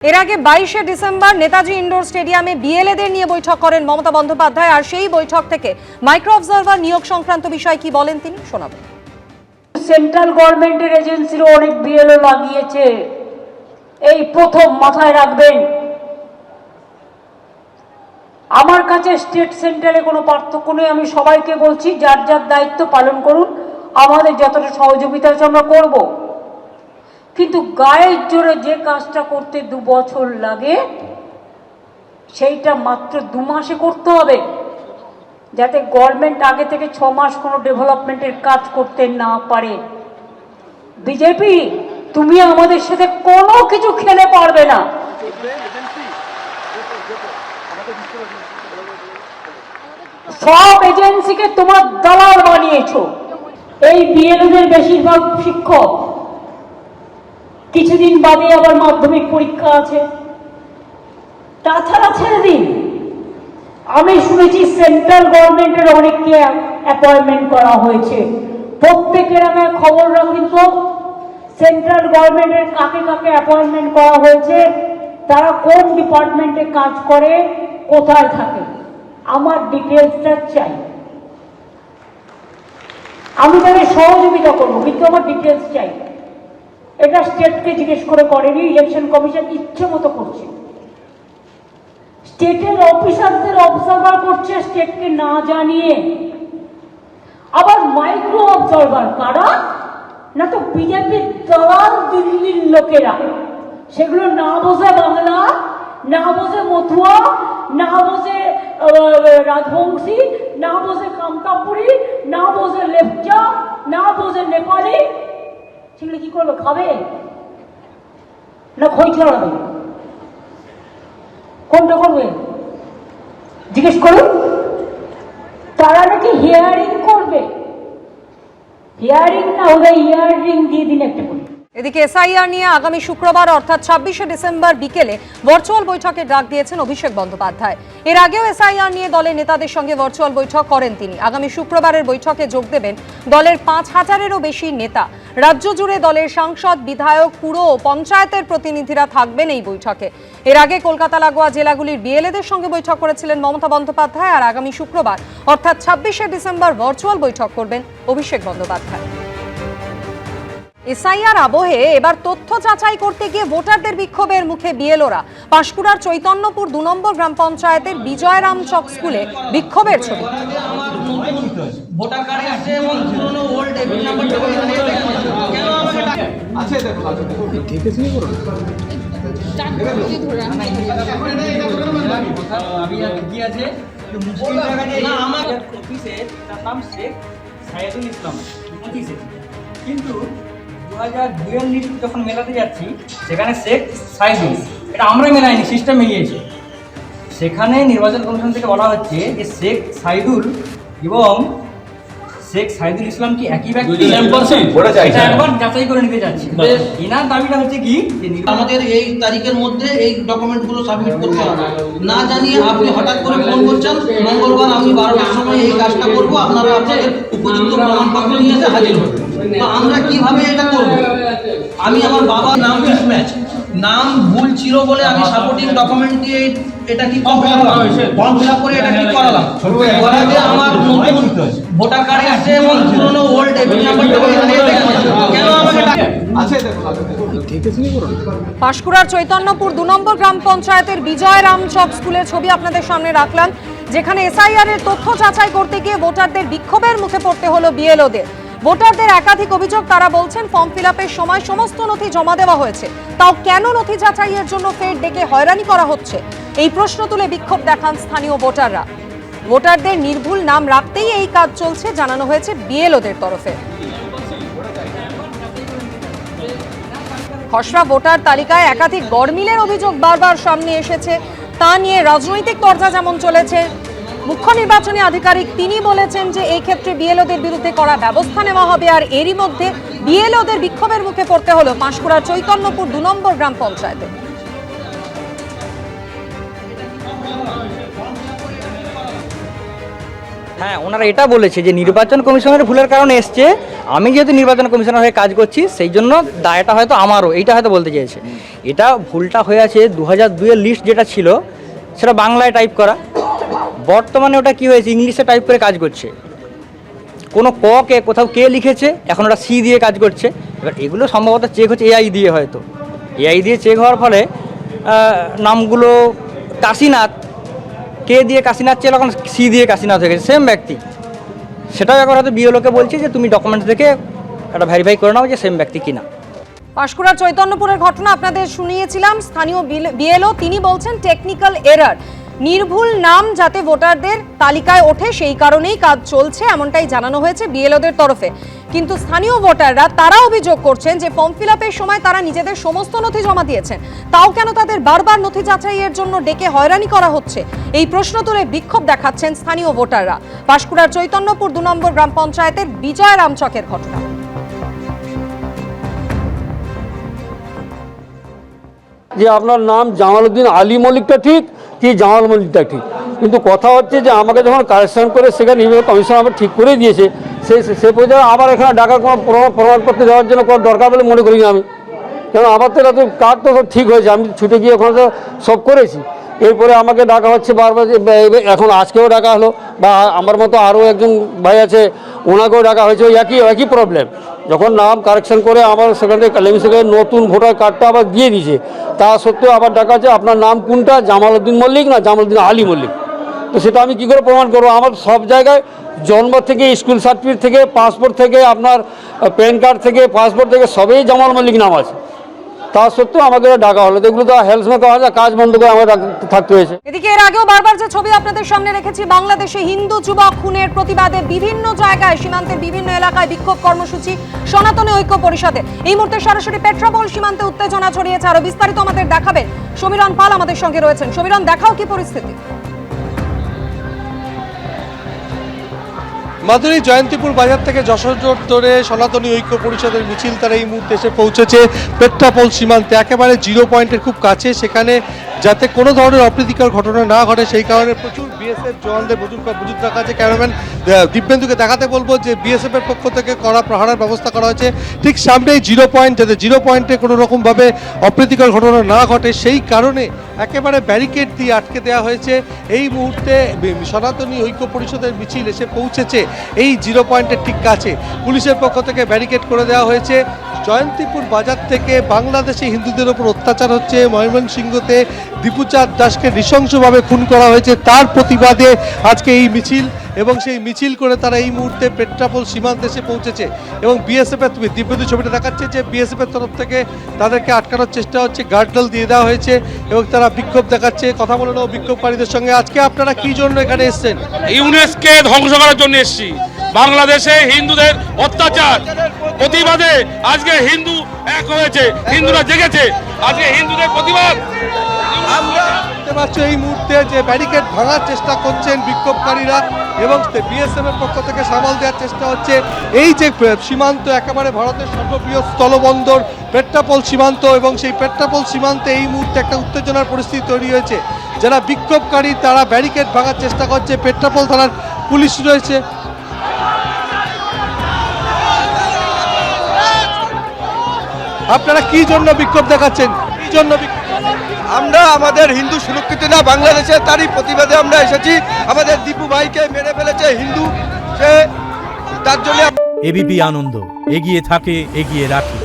এর আগে 22শে December Netaji indoor স্টেডিয়ামে বিএলএদের নিয়ে বৈঠক করেন মমতা বন্দ্যোপাধ্যায়। আর সেই বৈঠক থেকে মাইক্রো অবজারভার নিয়োগ সংক্রান্ত বিষয় কি বলেন তিনি, শোনাবেন। সেন্ট্রাল গভর্নমেন্টের এজেন্সিরও অনেক বিএলও লাগিয়েছে, এই প্রথম মাথায় রাখবেন। আমার কাছে স্টেট সেন্ট্রালে কোনো পার্থক্য নেই। আমি সবাইকে বলছি, যার যার দায়িত্ব পালন করুন, আমাদের যতটা সহযোগিতা আছে আমরা করব। কিন্তু গায়ের জোরে যে কাজটা করতে 2 বছর লাগে, সেইটা মাত্র 2 মাসে করতে হবে, যাতে গভর্নমেন্ট আগে থেকে 6 মাস কোনো ডেভেলপমেন্টের কাজ করতে না পারে। বিজেপি, তুমি আমাদের সাথে কোনো কিছু খেলে পারবে না। সব এজেন্সিকে তোমার দালাল বানিয়েছো। এই বিএলওদের বেশিরভাগ শিক্ষক, কিছুদিন বাদে আবার মাধ্যমিক পরীক্ষা আছে, তাছাড়া ছেড়ে দিন। আমি শুনেছি সেন্ট্রাল গভর্নমেন্টের অনেককে অ্যাপয়েন্টমেন্ট করা হয়েছে। প্রত্যেকের আগে খবর রাখুন তো, সেন্ট্রাল গভর্নমেন্টের কাকে কাকে অ্যাপয়েন্টমেন্ট করা হয়েছে, তারা কোন ডিপার্টমেন্টে কাজ করে, কোথায় থাকে, আমার ডিটেলসটা চাই। আমি তাদের সহযোগিতা করবো, কিন্তু আমার ডিটেলস চাই। এটা স্টেটকে জিজ্ঞেস করে করেনি, ইলেকশন কমিশন ইচ্ছে মতো করছে। স্টেটের অফিসারদের অবজারভার করছে স্টেটকে না জানিয়ে। আবার মাইক্রো অবজারভার কারা? না তো বিজেপির দালাল দিল্লির লোকেরা। সেগুলো না বোঝে বাংলা, না বোঝে মথুয়া, না বোঝে রাজবংশী, না বোঝে কামতাপুরি, না বোঝে লেপচা, না বোঝে নেপালি। সেগুলো কি করবে? খাবে না খই ছড়াবে? কোনটা করবে জিজ্ঞেস করুন। তারা নাকি হিয়ারিং করবে, হিয়ারিং না হলে ইয়ারিং দিয়ে দিন একটা করে। এদিকে এসআইআর নিয়ে আগামী শুক্রবার অর্থাৎ 26শে ডিসেম্বর বিকেলে ভার্চুয়াল বৈঠকের ডাক দিয়েছেন অভিষেক বন্দ্যোপাধ্যায়। এর আগেও এসআইআর নিয়ে দলের নেতাদের সঙ্গে ভার্চুয়াল বৈঠক করেন তিনি। আগামী শুক্রবারের বৈঠকে যোগ দেবেন দলের 5000-এরও বেশি নেতা। রাজ্য জুড়ে দলের সাংসদ, বিধায়ক, পুর ও পঞ্চায়েতের প্রতিনিধিরা থাকবেন এই বৈঠকে। এর আগে কলকাতা লাগোয়া জেলাগুলির বিএলএদের সঙ্গে বৈঠক করেছিলেন মমতা বন্দ্যোপাধ্যায়। আর আগামী শুক্রবার অর্থাৎ 26শে ডিসেম্বর ভার্চুয়াল বৈঠক করবেন অভিষেক বন্দ্যোপাধ্যায়। এসআইআর আবহে এবার তথ্য যাচাই করতে গিয়ে ভোটারদের বিক্ষোভের মুখে বিএলওরা। পাঁশকুড়ার চৈতন্যপুর 2 নম্বর গ্রাম পঞ্চায়েতের বিজয়রাম চক স্কুলে বিক্ষোভের ছবি। ভোটার কার্ডে আছে এবং পুরনো ওল্ড এপিক নাম্বারটা কেন আমাকে আছে? দেখো ঠিক আছে, করো আমি কি আছে মুশকিল জায়গা না আমার অফিসে, তার নাম শেখ সাইদুল ইসলাম 25-এ, কিন্তু 2002-এর লিস্ট যখন মেলাতে যাচ্ছি সেখানে শেখ সাইদুল, এটা আমরা মেলাইনি, সিস্টেম মিলিয়েছে। সেখানে নির্বাচন কমিশন থেকে বলা হচ্ছে যে শেখ সাইদুল এবং শেখ সাইদুল ইসলাম কি একই ব্যক্তি, এটা একবার যাচাই করে নিতে যাচ্ছি। এনার দাবিটা হচ্ছে কি, আমাদের এই তারিখের মধ্যে এই ডকুমেন্টগুলো সাবমিট করতে হবে। না জানিয়ে আপনি হঠাৎ করে ফোন করছেন, মঙ্গলবার আমি 12টার সময় এই কাজটা করবো, আপনারা আপনাদের উপযুক্ত প্রমাণপত্র নিয়ে এসে হাজির হবেন। তো আমরা কিভাবে এটা করবো? আমি আমার বাবার নাম মিসম্যাচ, নাম ভুল ছিল বলে আমি সাপোর্টিং ডকুমেন্ট দিয়ে এটা কি ফর্ম ফিল আপ করে এটা কি করালাম। আমার নতুন ভোটার কার্ডে আছে এবং পুরনো ওল্ড এপিক নাম্বারটা কেন আমাকে আছে? পাঁশকুড়ার চৈতন্যপুর 2 নম্বর গ্রাম পঞ্চায়েতের বিজয়রাম চক স্কুলের ছবি আপনাদের সামনে রাখলাম, যেখানে এসআইআর এর তথ্য যাচাই করতে গিয়ে ভোটারদের বিক্ষোভের মুখে পড়তে হলো বিএলওদের। ভোটারদের একাধিক অভিযোগ, তারা বলছেন ফর্ম ফিল আপের সময় সমস্ত নথি জমা দেওয়া হয়েছে, তাও কেন নথি যাচাইয়ের জন্য ফের ডেকে হয়রানি করা হচ্ছে, এই প্রশ্ন তুলে বিক্ষোভ দেখান স্থানীয় ভোটাররা। ভোটারদের নির্ভুল নাম রাখতেই এই কাজ চলছে জানানো হয়েছে বিএলওদের তরফে। খসড়া ভোটার তালিকায় একাধিক গড়মিলের অভিযোগ বারবার সামনে এসেছে। তা নিয়ে রাজনৈতিক চর্চা যেমন চলেছে, মুখ্য নির্বাচনী আধিকারিক তিনি বলেছেন যে এই ক্ষেত্রে বিএলওদের বিরুদ্ধে কড়া ব্যবস্থা নেওয়া হবে। আর এরই মধ্যে বিএলওদের বিক্ষোভের মুখে পড়তে হলো পাঁশকুড়ার চৈতন্যপুর 2 নম্বর গ্রাম পঞ্চায়েতে। হ্যাঁ, ওনারা এটা বলেছে যে নির্বাচন কমিশনের ভুলের কারণে এসছে, আমি যেহেতু নির্বাচন কমিশনার হয়ে কাজ করছি সেই জন্য দায়টা হয়তো আমারও, এইটা হয়তো বলতে চেয়েছে। এটা ভুলটা হয়ে আছে 2002-এর লিস্ট যেটা ছিল সেটা বাংলায় টাইপ করা, বর্তমানে ওটা কি হয়েছে ইংলিশে টাইপ করে কাজ করছে। কোনো ক কে কোথাও কে লিখেছে, এখন ওটা সি দিয়ে কাজ করছে। এবার এগুলো সম্ভবত চেক হচ্ছে এআই দিয়ে, হয়তো এআই দিয়ে চেক হওয়ার ফলে নামগুলো কাশীনাথ, কে দিয়ে কাশীনাথ ছিল, এখন সি দিয়ে কাশীনাথ হয়ে গেছে, সেম ব্যক্তি। সেটাও একবার হয়তো বিএলওকে বলছে যে তুমি ডকুমেন্টস দেখে একটা ভেরিফাই করে নাও যে সেম ব্যক্তি কিনা। পাঁশকুড়ার চৈতন্যপুরের ঘটনা আপনাদের শুনিয়েছিলাম। স্থানীয় বিএলও তিনি বলছেন টেকনিক্যাল এরার, নির্ভুল নাম যাতে ভোটারদের তালিকায় ওঠে সেই কারণেই কাজ চলছে, এমনটাই জানানো হয়েছে বিএলওদের তরফে। কিন্তু স্থানীয় ভোটাররা তারা অভিযোগ করছেন যে ফর্ম ফিল আপের সময় তারা নিজেদের সমস্ত নথি জমা দিয়েছেন, তাও কেন তাদের বারবার নথি যাচাইয়ের জন্য ডেকে হয়রানি করা হচ্ছে, এই প্রশ্ন তুলে বিক্ষোভ দেখাচ্ছেন স্থানীয় ভোটাররা। পাঁশকুড়ার চৈতন্যপুর 2 নম্বর গ্রাম পঞ্চায়েতের বিজয় রামচকের ঘটনা। যে আপনার নাম জামালউদ্দিন আলী মল্লিকটা ঠিক কি জামাল মল্লিকটা ঠিক, কিন্তু কথা হচ্ছে যে আমাকে যখন কারেকশন করে সেখানে নির্বাচন কমিশন আবার ঠিক করে দিয়েছে, সে পর্যায়ে আবার এখানে ডাকার কোনো প্রমাণপত্র দেওয়ার জন্য কোনো দরকার বলে মনে করি না আমি। কেন আমার তো এটা তো কার্ড তো সব ঠিক হয়েছে, আমি ছুটে গিয়ে ওখানে তো সব করেছি। এরপরে আমাকে ডাকা হচ্ছে বারবার, যে এখন আজকেও ডাকা হলো, বা আমার মতো আরও একজন ভাই আছে ওনাকেও ডাকা হয়েছে, ওই একই প্রবলেম। যখন নাম কারেকশন করে আমার সেখান থেকে সেখানে নতুন ভোটার কার্ডটা আবার দিয়ে দিয়েছে, তা সত্ত্বেও আবার ডাকা আছে আপনার নাম কোনটা, জামালউদ্দিন মল্লিক না জামালউদ্দিন আলী মল্লিক। তো সেটা আমি কী করে প্রমাণ করবো? আমার সব জায়গায় জন্ম থেকে, স্কুল সার্টিফিকেট থেকে, পাসপোর্ট থেকে, আপনার প্যান কার্ড থেকে, পাসপোর্ট থেকে সবেই জামাল মল্লিক নাম আছে, তা সত্ত্বেও আমাকে ডাকা হলো। এগুলো তো হেলসমে করা যায়, কাজ বন্ধ করে আমার থাকতে হয়েছে। এদিকে এর আগেও বারবার যে ছবি আপনাদের সামনে রেখেছি, বাংলাদেশে হিন্দু যুবক খুনের প্রতিবাদে বিভিন্ন জায়গায় সীমান্তের বিভিন্ন এলাকায় বিক্ষোভ কর্মসূচি সনাতনী ঐক্য পরিষদের। এই মুহূর্তে সরাসরি পেট্রাপোল সীমান্তে উত্তেজনা ছড়িয়েছে, আরো বিস্তারিত আমাদের দেখাবেন সমীরণ পাল আমাদের সঙ্গে রয়েছেন। সমীরণ, দেখাও কি পরিস্থিতি? মাধুরী, জয়ন্তীপুর বাজার থেকে যশোর রোড ধরে সনাতনী ঐক্য পরিষদের মিছিল তারা এই মুহূর্তে এসে পৌঁছেছে পেট্রাপোল সীমান্তে, একেবারে জিরো পয়েন্টের খুব কাছে। সেখানে যাতে কোনো ধরনের অপ্রীতিকর ঘটনা না ঘটে সেই কারণে প্রচুর বিএসএফ জওয়ানদের মজুদ রাখা আছে। ক্যামেরাম্যান দিব্যেন্দুকে দেখাতে বলবো যে বিএসএফ এর পক্ষ থেকে কড়া প্রহারের ব্যবস্থা করা হয়েছে ঠিক সামনেই জিরো পয়েন্ট, যাতে জিরো পয়েন্টে কোনো রকমভাবে অপ্রীতিকর ঘটনা না ঘটে সেই কারণে একেবারে ব্যারিকেড দিয়ে আটকে দেওয়া হয়েছে। এই মুহূর্তে সনাতনী ঐক্য পরিষদের মিছিল এসে পৌঁছেছে এই জিরো পয়েন্টের ঠিক কাছে। পুলিশের পক্ষ থেকে ব্যারিকেড করে দেওয়া হয়েছে। জয়ন্তীপুর বাজার থেকে বাংলাদেশে হিন্দুদের ওপর অত্যাচার হচ্ছে, ময়মনসিংহতে দীপুচাঁদ দাসকে নৃশংসভাবে খুন করা হয়েছে, তার প্রতিবাদে আজকে এই মিছিল, এবং সেই মিছিল করে তারা এই মুহূর্তে পেট্রাপোল সীমান্তে এসে পৌঁছেছে। এবং বিএসএফ এর দিব্যদু ছবিটা দেখাচ্ছে যে বিএসএফ এর তরফ থেকে তাদেরকে আটকানোর চেষ্টা হচ্ছে, গার্ডলাল দিয়ে দেওয়া হয়েছে এবং তারা বিক্ষোভ দেখাচ্ছে। কথা বলে নেব বিক্ষোভকারীদের সঙ্গে। আজকে আপনারা কি জন্য এখানে এসেছেন? ইউনেস্কোকে ধ্বংস করার জন্য এসেছি। বাংলাদেশে হিন্দুদের অত্যাচার প্রতিবাদে আজকে হিন্দু এক হয়েছে, হিন্দুরা জেগেছে, আজকে হিন্দুদের প্রতিবাদ। আমরা দেখতে পাচ্ছি এই মুহূর্তে যে ব্যারিকেড ভাঙার চেষ্টা করছেন বিক্ষোভকারীরা এবং বিএসএফ এর পক্ষ থেকে সামাল দেওয়ার চেষ্টা হচ্ছে। এই যে সীমান্ত, একেবারে ভারতের সর্ববৃহৎ স্থলবন্দর পেট্রাপোল সীমান্ত, এবং সেই পেট্রাপোল সীমান্তে এই মুহূর্তে একটা উত্তেজনার পরিস্থিতি তৈরি হয়েছে। যারা বিক্ষোভকারী তারা ব্যারিকেড ভাঙার চেষ্টা করছে, পেট্রাপোল থানার পুলিশ রয়েছে। আপনারা কি জন্য বিক্ষোভ দেখাচ্ছেন? কি জন্য আমরা আমাদের হিন্দু সুরক্ষিত না বাংলাদেশে, তারই প্রতিবাদে আমরা এসেছি। আমাদের দীপু ভাইকে মেরে ফেলেছে হিন্দু, সে তার জন্য। এবিপি আনন্দ, এগিয়ে থাকে, এগিয়ে রাখে।